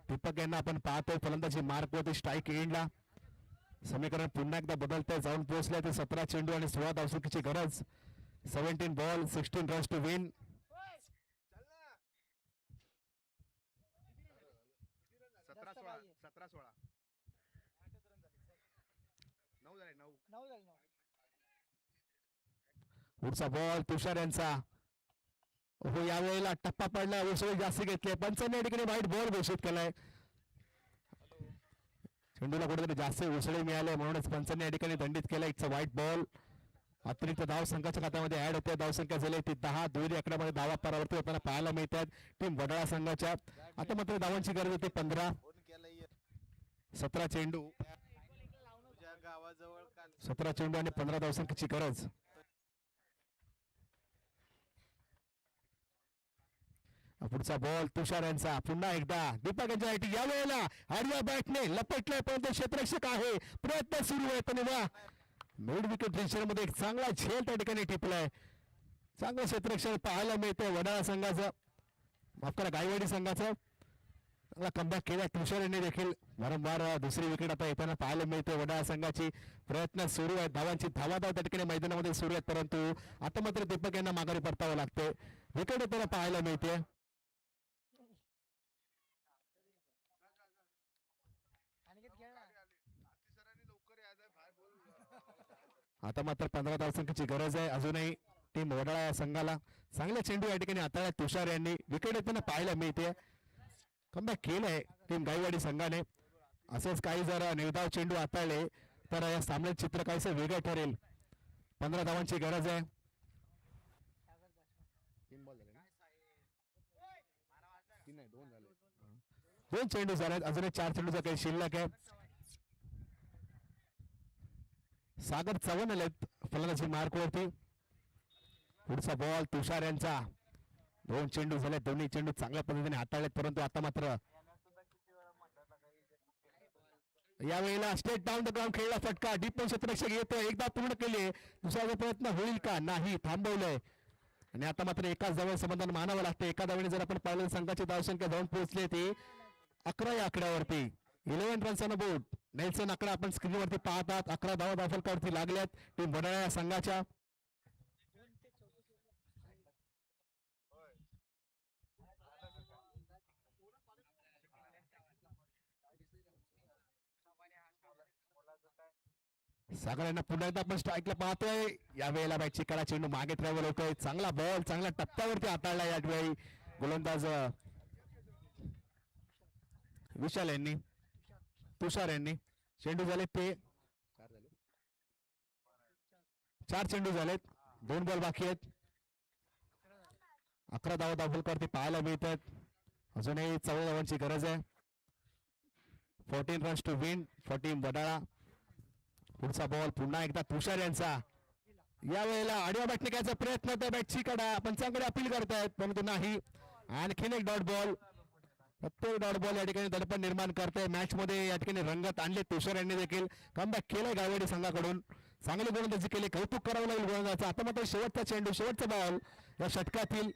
दीपक यांना आपण पाहतोय फलंदाजी मार्कवरती स्ट्राईक एंडला. समीकरण पुन्हा एकदा बदलतंय. जाऊन पोहोचले ते 17 चेंडू आणि 16 धावसंख्येची गरज. 17 बॉल 16 रन्स टू विन. 17-16 9 झाले 9. पुढचा बॉल तुषार यांचा. हो, यावेळेला टप्पा पडला. उसळी जास्त घेतले. पंचांनी या ठिकाणी वाईट बॉल घोषित केलाय. चेंडूला कुठेतरी जास्त उसळी मिळाले, म्हणूनच पंचांनी या ठिकाणी दंडित केला. It's a white ball. अतिरिक्त धाव संघाच्या खात्यामध्ये ऍड होते. धावसंख्या झाली ती 10. दुहेरी आकड्यामध्ये धावा परावर्तित होताना पाहायला मिळतात टीम वडाळा संघाच्या. आता मात्र धावांची गरज होती 15. 17 चेंडू 17 चेंडू आणि 15 धावसंख्येची गरज. पुढचा बॉल तुषार यांचा. पुन्हा एकदा दीपक यांच्यासाठी यावेळेला आडव्या बॅटने लपटले, परंतु क्षेत्ररक्षक आहे. प्रयत्न सुरू आहे. पण मिड विकेट मध्ये एक चांगला झेल त्या ठिकाणी टिपलाय. चांगलं क्षेत्ररक्षण पाहायला मिळतंय वडाळा संघाचं, माफ करा गायवाडी संघाचं. चांगला कमबॅक केला तुषार यांनी देखील. वारंवार दुसरी विकेट आता येताना पाहायला मिळते वडाळा संघाची. प्रयत्न सुरू आहेत. धावांची धावाधाव त्या ठिकाणी मैदानामध्ये सुरू आहेत, परंतु आता मात्र दीपक यांना माघारी परतावं लागते. विकेट येताना पाहायला मिळते. आता मात्र 15 धावसंख्येची गरज आहे अजूनही टीम वडाळा संघाला. चांगले चेंडू या ठिकाणी हाताळ्यात तुषार यांनी. विकेट येताना पाहायला मिळते. कमबॅक केलंय टीम गायवाडी संघाने. असेच काही जर निर्धाव चेंडू हाताळले तर या सामन्यात चित्र काहीसं वेगळं ठरेल. 15 धावांची गरज आहे. 2 चेंडू झाले. अजून 4 चेंडूचा काही शिल्लक आहे. सागर चव्हाण आलेत फलंदाजी मार्कवरती. पुढचा बॉल तुषार यांचा. 2 चेंडू झाले. दोन्ही चेंडू चांगल्या पद्धतीने हाताळलेत, परंतु आता मात्र यावेळेला स्टेट डाऊन द ग्राउंड खेळला फटका. डीप क्षेत्ररक्षक येतो. एकदा पूर्ण केले. दुसरा प्रयत्न होईल का? नाही, थांबवलंय. आणि आता मात्र एकाच धावेने समाधान मानावं लागतं. एका धावेने जर आपण पाहिलं संघाची धावसंख्या जाऊन पोहोचली ती 11 या आकड्यावरती. 11 रन्स ऑन बोर्ड. नेल्सन आकडा आपण स्क्रीनवरती पाहतात. 11 धावा धावफलकावरती लागल्यात टीम वडाळा संघाच्या. सागर यांना पुन्हा एकदा आपण स्ट्राईकला पाहतोय. यावेळेला बॅटची कडा चेंडू मागे ट्रॅव्हल होतोय. चांगला बॉल चांगल्या टप्प्यावरती हाताळला यावेळी गोलंदाज विशाल यांनी, तुषार यांनी. चेंडू झाले ते 4 चेंडू झालेत, 2 बॉल बाकी आहेत. 11 धावा धावफलकावरती पाहायला मिळतात. अजूनही 14 धावांची गरज आहे. 14 runs to win for team Wadala. पुढचा बॉल पुन्हा एकदा तुषार यांचा. यावेळेला आडव्या बॅटने घ्यायचा प्रयत्न त्या बॅटची कडा आपण चांगले अपील करतायत परंतु नाही. आणखीन एक डॉट बॉल. प्रत्येक डॉट बॉल या ठिकाणी दडपण निर्माण करते. मॅच मध्ये या ठिकाणी रंगत आणले. तुषार यांनी देखील कमबॅक केलंय गाववाडी संघाकडून. चांगली गोलंदाजी केली. कौतुक करावं लागेल गोलंदाजाचं. आता मात्र शेवटचा चेंडू, शेवटचा बॉल या षटकातील.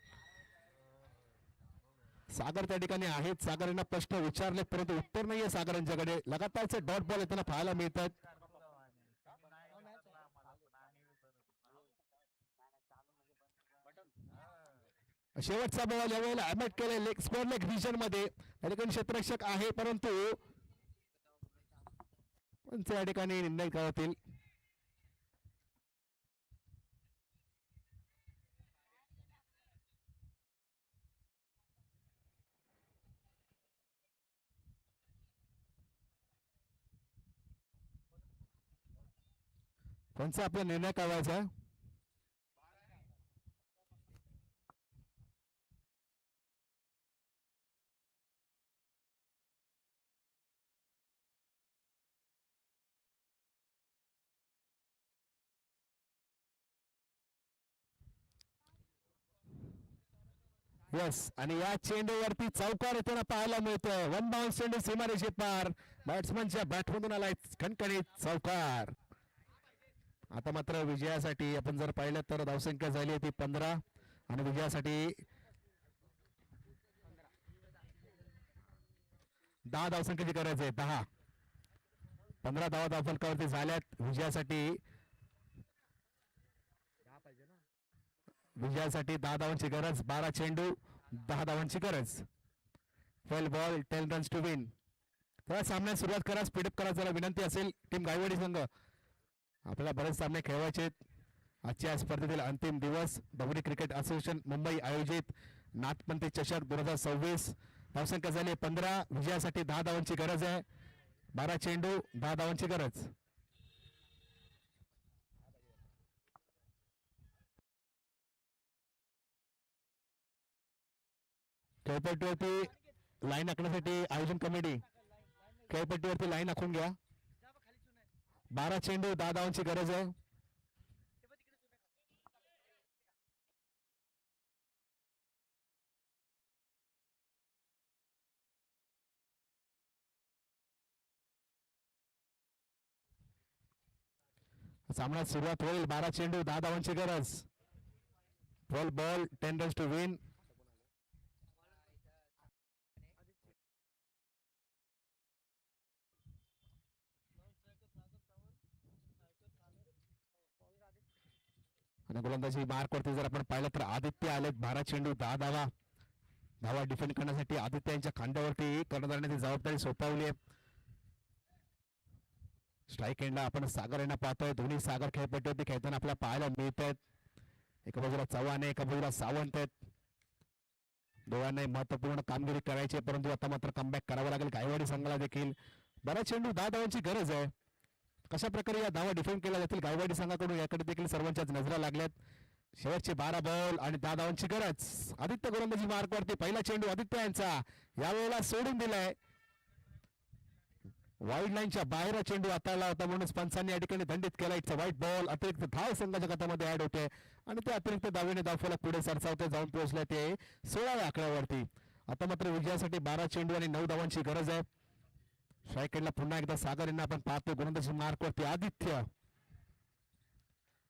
सागर त्या ठिकाणी आहेत. सागर यांना प्रश्न विचारले परंतु उत्तर नाहीये सागर यांच्याकडे. लगातारचे डॉट बॉल येताना पाहायला मिळतात. शेवटचा बॉल यावेळेला अॅमेट केले लेग स्क्वेअर लेग रिजन मध्ये. या ठिकाणी क्षेत्ररक्षक आहे परंतु या ठिकाणी निर्णय करतील. कोणचा आपला निर्णय कळवायचा. यस, आणि या चेंडूवरती चौकार येताना पाहायला मिळतोय. 1 बाउन्स चेंडू सीमारेषे पार. बॅट्समनच्या बॅटमधून आलाय खणखणीत चौकार. आता मात्र विजयासाठी आपण जर पाहिलं तर धावसंख्या झाली ती 15 आणि विजयासाठी 10 धावसंख्येची गरज आहे. 15 धावा धावफलकावरती झाल्यात. विजयासाठी 10 धावांची गरज. 12 चेंडू 10 धावांची गरज. 12 बॉल 10 रन्स टू विन. तर सामन्यात सुरुवात करा, स्पीडअप करा जरा विनंती असेल. टीम गायवाडी संघ, आपल्याला बरेच सामने खेळवायचे आहेत. आजच्या स्पर्धेतील अंतिम दिवस. डबरी क्रिकेट असोसिएशन मुंबई आयोजित नाथपंथी चषक 2026. धावसंख्या झाली 15. विजयासाठी 10 धावांची गरज आहे. 12 चेंडू 10 धावांची गरज. खेळपट्टीवरती लाईन आखण्यासाठी आयोजन कमिटी खेळपट्टीवरती लाईन आखून घ्या. 12 चेंडू 10 धावांची गरज आहे. सामन्यात सुरुवात होईल. 12 चेंडू 10 धावांची गरज. 12 बॉल 10 रन्स टू विन. आणि गोलंदाजी मार्क वरती जर आपण पाहिलं तर आदित्य आले. 12 चेंडू 10 धावा. धावा डिफेंड करण्यासाठी आदित्य यांच्या खांद्यावरती कर्णधाराने ती जबाबदारी सोपवली आहे. स्ट्राईक एंडला आपण सागर यांना पाहतोय. दोन्ही सागर खेळपट्टीवरती खेळताना आपल्याला पाहायला मिळत आहेत. एका बाजूला चव्हाण आहे, एका बाजूला सावंत आहेत. दोघांनाही महत्वपूर्ण कामगिरी करायची परंतु आता मात्र कमबॅक करावं लागेल गायवाडी संघाला देखील. 12 चेंडू 10 धावांची गरज आहे. कशा प्रकारे या धावा डिफेंड केल्या जातील गायवाडी संघाकडून याकडे देखील सर्वांच्याच नजरा लागल्यात. शेवटचे 12 बॉल आणि 10 धावांची गरज. आदित्य गोलंदाजी मार्कवरती. पहिला चेंडू आदित्य यांचा. यावेळेला सोडून दिलाय. वाईड लाईनच्या बाहेर चेंडू हाताळला होता म्हणून पंचांनी या ठिकाणी दंडित केला. It's white ball. अतिरिक्त धाव संघाच्या खात्यामध्ये ऍड होते आणि ते अतिरिक्त धावेने धावफलक पुढे सरसावते जाऊन पोहोचले ते 16व्या आकड्यावरती. आता मात्र विजयासाठी 12 चेंडू आणि 9 धावांची गरज आहे. स्ट्राईकला पुन्हा एकदा सागर यांना आपण पाहतो. गोलंदाजी मार्कवरती आदित्य.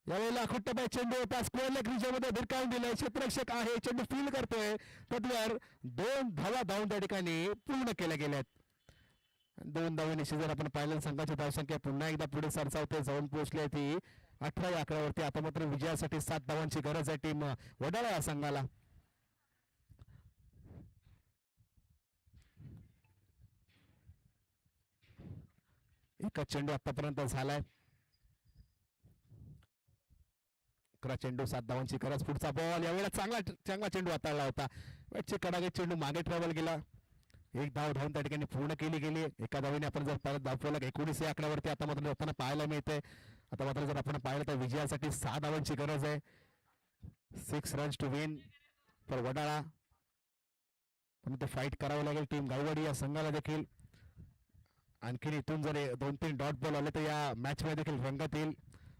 यावेळेला खुट्टबाई चेंडू होता. स्क्वेअर लेग रिजनमध्ये भिरकावून दिलाय. क्षेत्ररक्षक आहे. चेंडू फील करतोय. तद्वार 2 धावा धावून त्या ठिकाणी पूर्ण केल्या गेल्यात. 2 धावेने जर आपण पाहिलं संघाची धावसंख्या पुन्हा एकदा पुढे सरसावते जाऊन पोहोचली ती 18व्या आकड्यावरती. आता मात्र विजयासाठी 7 धावांची गरज आहे टीम वडाळा या संघाला. एकच चेंडू आतापर्यंत झालाय. अकरा चेंडू 7 धावांची गरज. पुढचा बॉल यावेळेला चांगला चांगला चेंडू हाताळला होता. वेटचे कडाके चेंडू मागे ट्रॅव्हल गेला. एक धाव धावून त्या ठिकाणी पूर्ण केली गेली. एका धावेने आपण जर परत धावला 19 या आकड्यावरती आता मात्र जाताना पाहायला मिळते. आता मात्र जर आपण पाहिलं तर विजयासाठी 6 धावांची गरज आहे. 6 runs to win for Wadala. पण ते फाईट करावं लागेल टीम गायवाडी या संघाला देखील. आणखीन इथून जर 2-3 डॉट बॉल आले तर या मॅच मध्ये देखील रंगत येईल.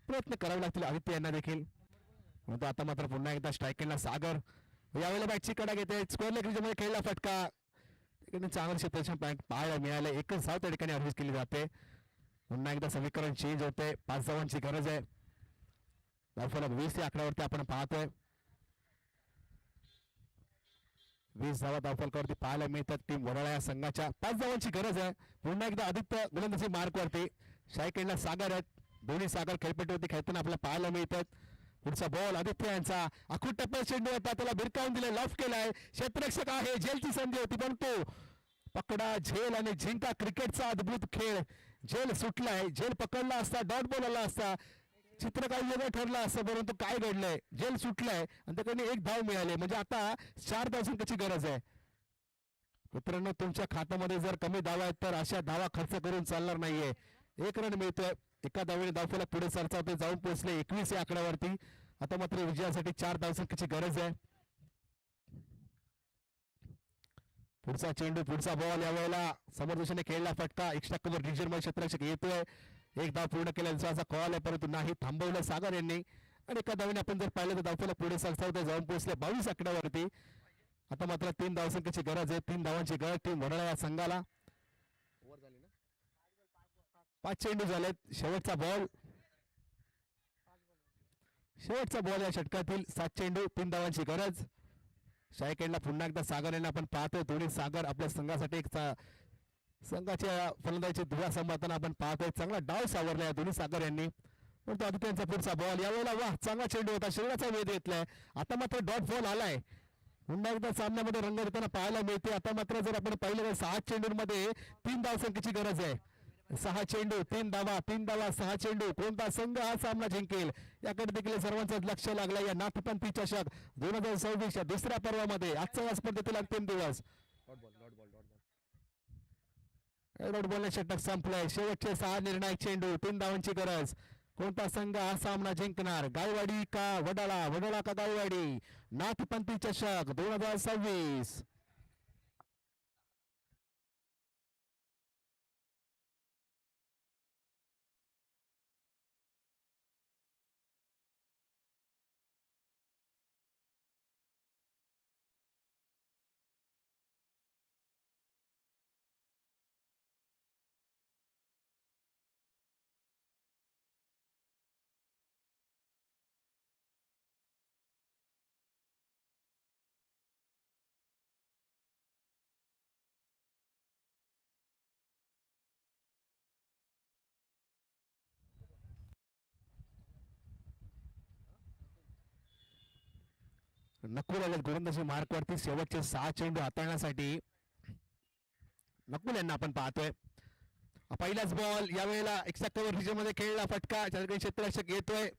प्रयत्न करावे लागतील आदित्य यांना देखील. म्हणतो आता मात्र पुन्हा एकदा स्ट्रायकिंगला सागर. यावेळेला बॅटची कडा घेते. स्क्वेअर लेग मध्ये खेळला फटका. चांगलं क्षेत्ररक्षण पॉईंट पाहायला मिळाले. एकच धाव त्या ठिकाणी अर्ज केली जाते. पुन्हा एकदा समीकरण चेंज होते. 5 धावांची गरज आहे. धावफलक 20 या आकड्यावरती आपण पाहतोय. 20 धावा धावफलकावरती पाहायला मिळतात टीम वडाळा या संघाच्या. 5 धावांची गरज आहे. पुन्हा एकदा आदित्य गोलंदाजी मार्कवरती. शाईकेंडला सागर आहेत. दोन्ही सागर खेळपट्टीवरती खेळताना आपल्याला पाहायला मिळतात. पुढचा बॉल आदित्य यांचा. आखूड टप्प्यात चेंडू होता. त्याला भिरकावून दिले. लॉफ्ट केलाय. क्षेत्ररक्षक आहे. झेलची संधी होती परंतु पकडा झेल आणि जिंका क्रिकेटचा अद्भुत खेळ. झेल सुटलाय. झेल पकडला असता डॉट बॉल आला असता. चित्र काही वेगळं ठरलं असतं परंतु काय घडलंय. झेल सुटलाय आणि त्याकडे 1 धाव मिळाली. म्हणजे आता 4 धावांची गरज आहे. मित्रांनो तुमच्या खात्यामध्ये जर कमी धावा आहेत तर अशा धावा खर्च करून चालणार नाहीये. 1 रन मिळतोय. एका धावेने धावफलक पुढे सरसावते. जाऊन पोहोचले 21 या आकड्यावरती. आता मात्र विजयासाठी 4 धावसंख्येची गरज आहे. पुढचा चेंडू पुढचा बॉल यावेळेला समोर दिशेने खेळला फटका. एक्स्ट्रा कव्हर रिजन मध्ये क्षेत्ररक्षक येतोय. 1 धाव पूर्ण केल्याचा कॉल आहे परंतु नाही थांबवलं सागर यांनी. आणि एका धावेने आपण जर पाहिलं तर धावफलक पुढे सरसावते. जाऊन पोहोचले 22 आकड्यावरती. आता मात्र 3 धावसंख्येची गरज आहे. 3 धावांची गरज टीम वडाळा या संघाला. 5 चेंडू झालेत. शेवटचा बॉल या षटकातील 7 चेंडू 3 धावांची गरज. शाईकेंडला पुन्हा एकदा सागर यांना आपण पाहतोय. दोन्ही सागर आपल्या संघासाठी एक संघाच्या फलंदाजीची धुरा सांभाळताना आपण पाहतोय. चांगला डाव सावरला या दोन्ही सागर यांनी. परंतु आदित्यांचा पुढचा बॉल यावेळेला वाह चांगला चेंडू होता. शरीराचा वेध घेतलाय. आता मात्र डॉट बॉल आलाय. पुन्हा एकदा सामन्यामध्ये रंग देताना पाहायला मिळते. आता मात्र जर आपण पाहिलं तर 6 चेंडूंमध्ये 3 धावसंख्येची गरज आहे. 6 चेंडू 3 धावा 6 चेंडू. कोणता संघ हा सामना जिंकेल याकडे देखील सर्वांचं लक्ष लागलं या नाथपंथी चषक 2026 च्या दुसऱ्या पर्वामध्ये. आजचा या स्पर्धेतील अंतिम दिवस. डॉट बॉलने षटक संपलंय. शेवटचे 6 निर्णायक चेंडू 3 धावांची गरज. कोणता संघ हा सामना जिंकणार. गायवाडी का वडाळा. वडाळा का गायवाडी. नाथपंथी चषक 2026. नकुल आले गोलंदाजी मार्कवरती. शेवटचे 6 चेंडू हाताळण्यासाठी नकुल यांना आपण पाहतोय. पहिलाच बॉल यावेळेला एक्स्ट्रा कव्हर रिजन मध्ये खेळला फटका. क्षेत्ररक्षक येतोय.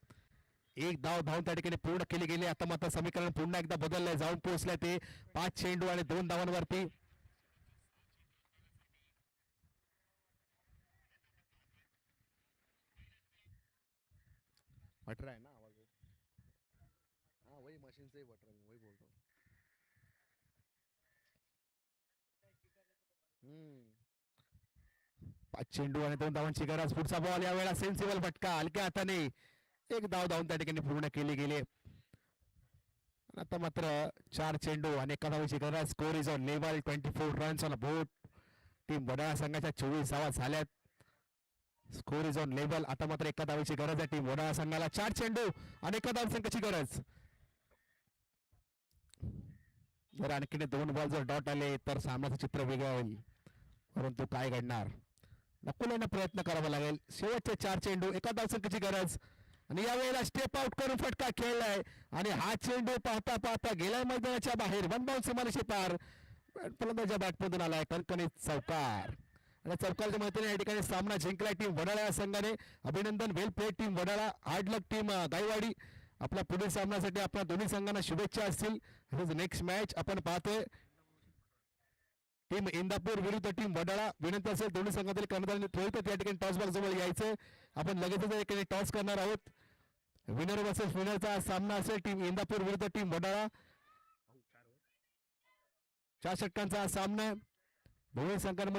1 धाव धावून त्या ठिकाणी पूर्ण केली गेली. आता मात्र समीकरण पुन्हा एकदा बदललंय. जाऊन पोहोचलंय ते 5 चेंडू आणि 2 धावांवरती. बट रहा है ना आवाज. हाँ वही मशीन से ही बट रहा हूँ. वही बोल रहा हूँ. 5 चेंडू आणि 2 धावांची गरज. पुढचा बॉल यावेळेला सेन्सिबल फटका. हलक्या हाताने 1 धाव धावून त्या ठिकाणी पूर्ण केली गेली. आता मात्र 4 चेंडू आणि 1 धावांची गरज. Score is on level 24 runs on board. Team Wadala संघाच्या 24 धावा झाल्यात. Score is on level. आता मात्र 1 धावांची गरज आहे टीम वडाळा संघाला. 4 चेंडू आणि 1 धावसंख्येची गरज. जर आणखी 2 बॉल जर डॉट आले तर सामन्याचं चित्र वेगळं होईल. परंतु काय घडणार. नकुलांना प्रयत्न करावा लागेल. शेवटचे 4 चेंडू 1 धावसंख्येची गरज. आणि यावेळेला स्टेप आउट करून फटका खेळलाय आणि हा चेंडू पाहता पाहता गेल्या मैदानाच्या बाहेर 1 बाउन्स सीमारेषे पार. फलंदाजाच्या बॅटमधून आलाय कणकणीत चौकार. आणि चौकारच्या मदतीने या ठिकाणी सामना जिंकलाय टीम वडाळा या संघाने. अभिनंदन. वेल प्लेड टीम वडाळा. हार्ड लक टीम गायवाडी. आपल्या पुढील सामन्यासाठी आपल्या दोन्ही संघांना शुभेच्छा असतील. नेक्स्ट मॅच आपण पाहतोय टीम इंदापूर विरुद्ध टीम वडाळा. विनंती असेल दोन्ही संघातील कर्णधार रोहित या ठिकाणी टॉस बॉक्स जवळ यायचं. आपण लगेचच या ठिकाणी टॉस करणार आहोत. विनर वर्सेस विनरचा सामना असेल टीम इंदापूर विरुद्ध टीम वडाळा. 4 षटकांचा हा सामना दोन्ही संघांमध्ये